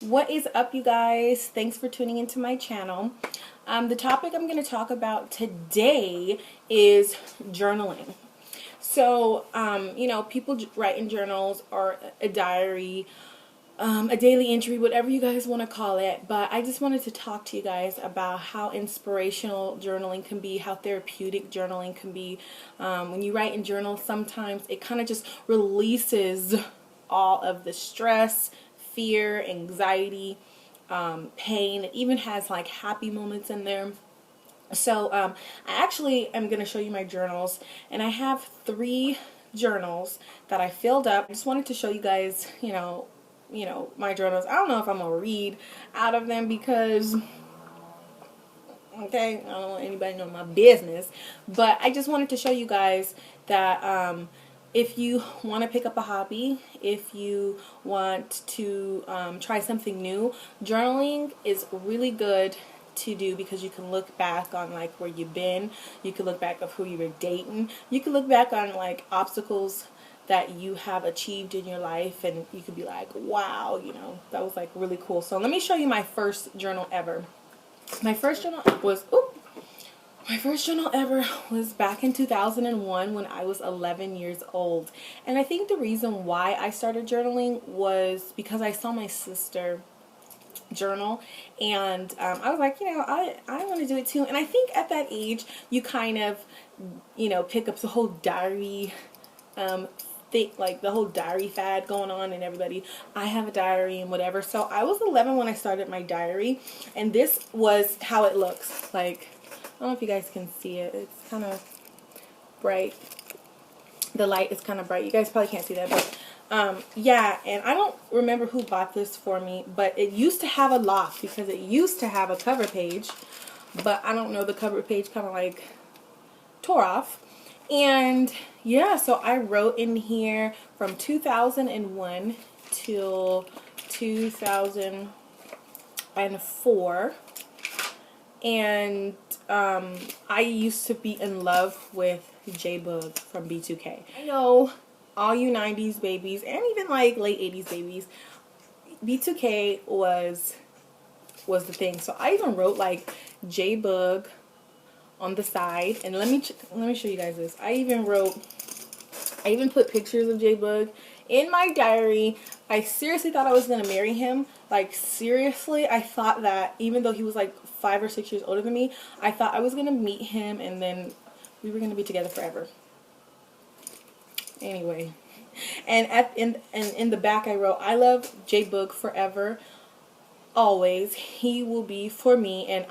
What is up, you guys? Thanks for tuning into my channel. The topic I'm going to talk about today is journaling. So, people write in journals or a diary, a daily entry, whatever you guys want to call it. But I just wanted to talk to you guys about how inspirational journaling can be, how therapeutic journaling can be. When you write in journals, sometimes it kind of just releases all of the stress, fear, anxiety, pain. It even has like happy moments in there. So I actually am going to show you my journals, and I have 3 journals that I filled up. I just wanted to show you guys, my journals. I don't know if I'm going to read out of them because, okay, I don't want anybody to know my business, but I just wanted to show you guys that if you want to pick up a hobby, if you want to try something new, journaling is really good to do because you can look back on like where you've been. You can look back of who you were dating. You can look back on like obstacles that you have achieved in your life, and you could be like, wow, that was like really cool. So let me show you my first journal ever. My first journal ever was back in 2001 when I was 11 years old. And I think the reason why I started journaling was because I saw my sister journal, and I was like, I want to do it too. And I think at that age you kind of pick up the whole diary like the whole diary fad going on, and everybody, I have a diary and whatever. So I was 11 when I started my diary, and this was how it looks like. I don't know if you guys can see it. It's kind of bright. The light is kind of bright. You guys probably can't see that, but yeah, and I don't remember who bought this for me, but it used to have a lock because it used to have a cover page, but I don't know, the cover page kind of like tore off. And yeah, so I wrote in here from 2001 till 2004. And I used to be in love with J-Boog from B2K. I know all you 90s babies and even like late 80s babies, B2K was the thing. So I even wrote like J-Boog on the side, and let me show you guys this. I even put pictures of J-Boog in my diary. I seriously thought I was gonna marry him. Like, seriously, I thought that even though he was like 5 or 6 years older than me, I thought I was gonna meet him and then we were gonna be together forever. Anyway, and in the back I wrote, I love J-Boog forever, always. He will be for me, and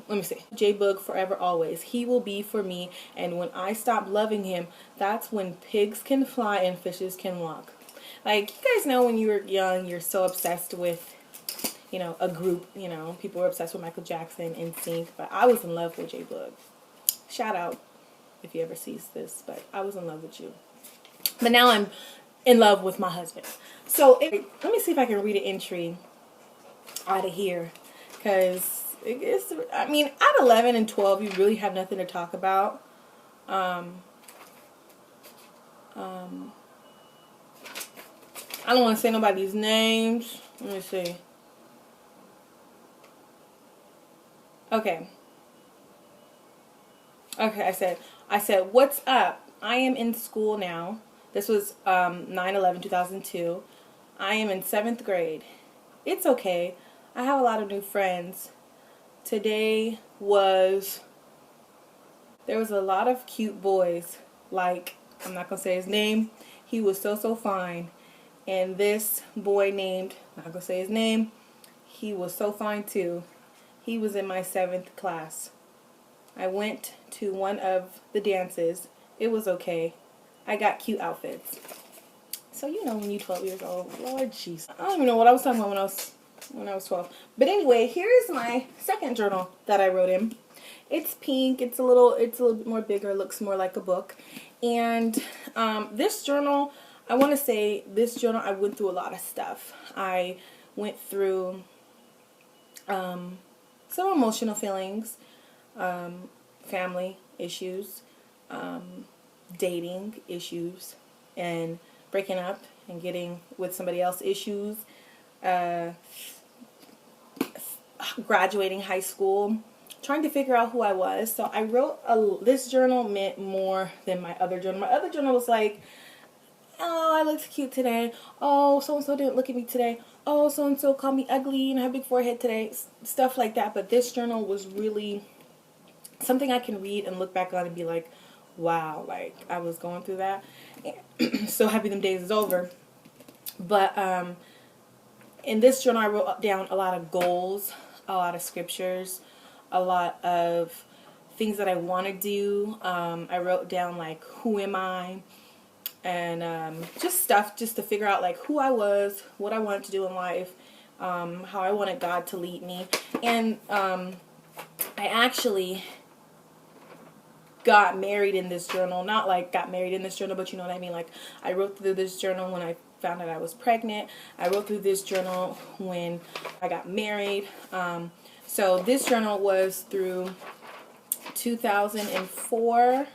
let me see. J-Boog forever, always. He will be for me, and when I stop loving him, that's when pigs can fly and fishes can walk. Like, you guys know when you were young, you're so obsessed with, a group, people were obsessed with Michael Jackson, NSYNC, but I was in love with J-Boog. Shout out if he ever sees this, but I was in love with you. But now I'm in love with my husband. So, let me see if I can read an entry out of here, because I mean, at 11 and 12, you really have nothing to talk about. I don't want to say nobody's names. Let me see. Okay, I said, what's up? I am in school now. This was 9/11/2002. I am in 7th grade. It's okay. I have a lot of new friends. Today there was a lot of cute boys. Like, I'm not going to say his name. He was so fine. And this boy named, I'm not going to say his name, he was so fine too. He was in my 7th class. I went to one of the dances. It was okay. I got cute outfits. So when you're 12 years old, Lord jeez. I don't even know what I was talking about when I was 12. But anyway, here's my second journal that I wrote in. It's pink. It's a little bit more bigger. It looks more like a book. And this journal, I want to say, I went through a lot of stuff. I went through some emotional feelings, family issues, dating issues, and breaking up and getting with somebody else's issues, uh, graduating high school, trying to figure out who I was. So I wrote this journal meant more than my other journal. My other journal was like, oh, I looked cute today. Oh, so-and-so didn't look at me today. Oh, so-and-so called me ugly and I have a big forehead today. Stuff like that. But this journal was really something I can read and look back on and be like, wow, like I was going through that. So happy them days is over. But in this journal, I wrote down a lot of goals, a lot of scriptures, a lot of things that I want to do. I wrote down like, who am I? And just stuff just to figure out like who I was, what I wanted to do in life, how I wanted God to lead me. And I actually got married in this journal. Not like got married in this journal, but you know what I mean. Like I wrote through this journal when I found out I was pregnant. I wrote through this journal when I got married. So this journal was through 2004.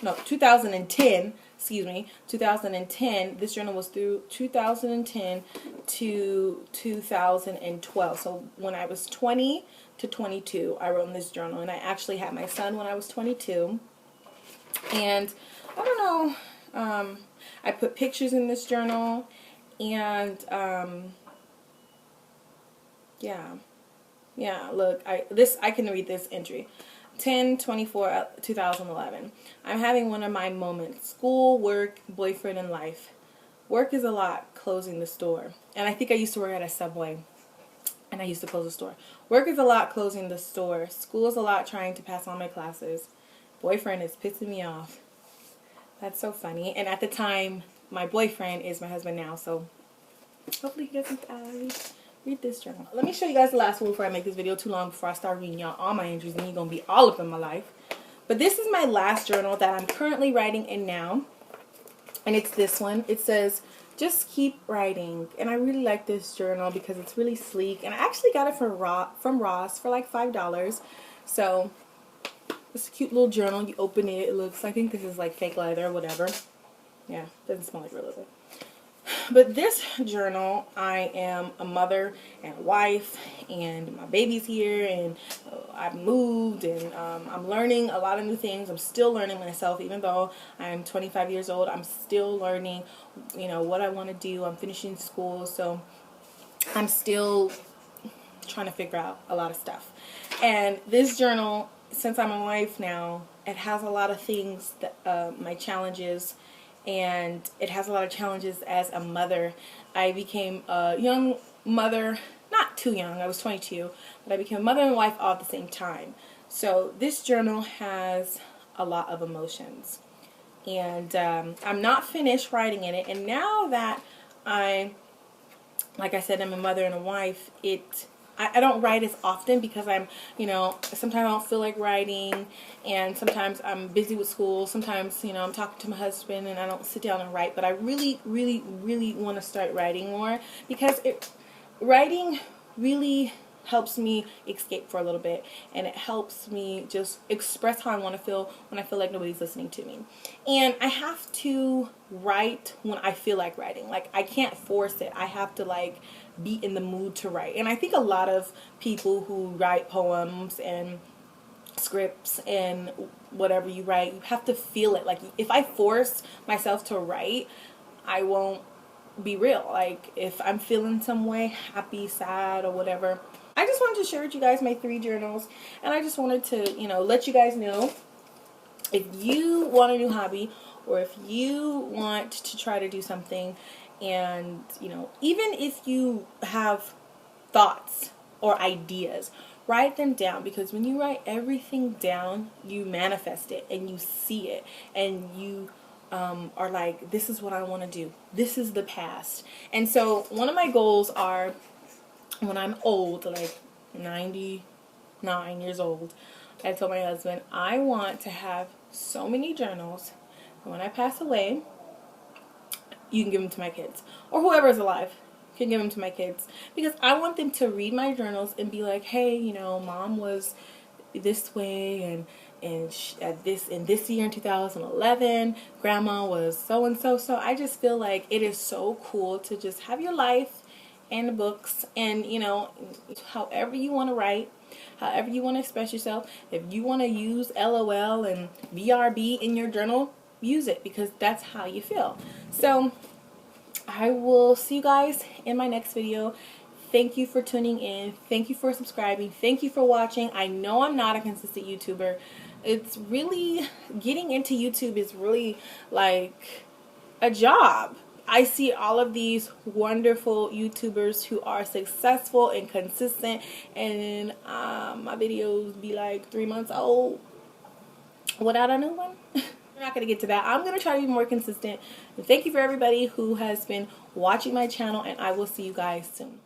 No, 2010. Excuse me, 2010. This journal was through 2010 to 2012. So when I was 20 to 22, I wrote in this journal, and I actually had my son when I was 22. And I don't know. I put pictures in this journal, and yeah. Look, I can read this entry. 10/24/2011. I'm having one of my moments. School, work, boyfriend, and life. Work is a lot, closing the store. And I think I used to work at a Subway, and I used to close the store. Work is a lot, closing the store. School is a lot, trying to pass all my classes. Boyfriend is pissing me off. That's so funny. And at the time, my boyfriend is my husband now, so hopefully he doesn't read this journal. Let me show you guys the last one before I make this video too long, before I start reading y'all all my entries, and you're going to be all up in my life. But this is my last journal that I'm currently writing in now. And it's this one. It says, just keep writing. And I really like this journal because it's really sleek. And I actually got it from Ross for like $5. So it's a cute little journal. You open it. It looks, I think this is like fake leather or whatever. Yeah, doesn't smell like real leather. But this journal, I am a mother and a wife, and my baby's here, and I've moved, and I'm learning a lot of new things. I'm still learning myself, even though I'm 25 years old. I'm still learning, you know, what I want to do. I'm finishing school, so I'm still trying to figure out a lot of stuff. And this journal, since I'm a wife now, it has a lot of things that my challenges. And it has a lot of challenges as a mother. I became a young mother, not too young, I was 22, but I became a mother and wife all at the same time. So this journal has a lot of emotions. And I'm not finished writing in it. And now that like I said, I'm a mother and a wife, I don't write as often because I'm, you know, sometimes I don't feel like writing, and sometimes I'm busy with school. Sometimes, you know, I'm talking to my husband and I don't sit down and write. But I really, really, really want to start writing more, because writing really helps me escape for a little bit, and it helps me just express how I want to feel when I feel like nobody's listening to me. And I have to write when I feel like writing. Like, I can't force it. I have to like be in the mood to write. And I think a lot of people who write poems and scripts and whatever you write, you have to feel it. Like, if I force myself to write, I won't be real. Like, if I'm feeling some way, happy, sad, or whatever. I just wanted to share with you guys my 3 journals, and I just wanted to, you know, let you guys know, if you want a new hobby, or if you want to try to do something, and, you know, even if you have thoughts or ideas, write them down, because when you write everything down, you manifest it, and you see it, and you are like, this is what I want to do. This is the past. And so one of my goals are, when I'm old, like 99 years old, I told my husband, I want to have so many journals, and when I pass away, you can give them to my kids, or whoever is alive can give them to my kids, because I want them to read my journals and be like, hey, you know, mom was this way, in this year in 2011, grandma was so and so. So I just feel like it is so cool to just have your life and the books, and you know, however you want to write, however you want to express yourself. If you want to use LOL and BRB in your journal, use it, because that's how you feel. So I will see you guys in my next video. Thank you for tuning in. Thank you for subscribing. Thank you for watching. I know I'm not a consistent YouTuber. It's really, getting into YouTube is really like a job. I see all of these wonderful YouTubers who are successful and consistent, and my videos be like 3 months old without a new one. We're not going to get to that. I'm going to try to be more consistent. And thank you for everybody who has been watching my channel, and I will see you guys soon.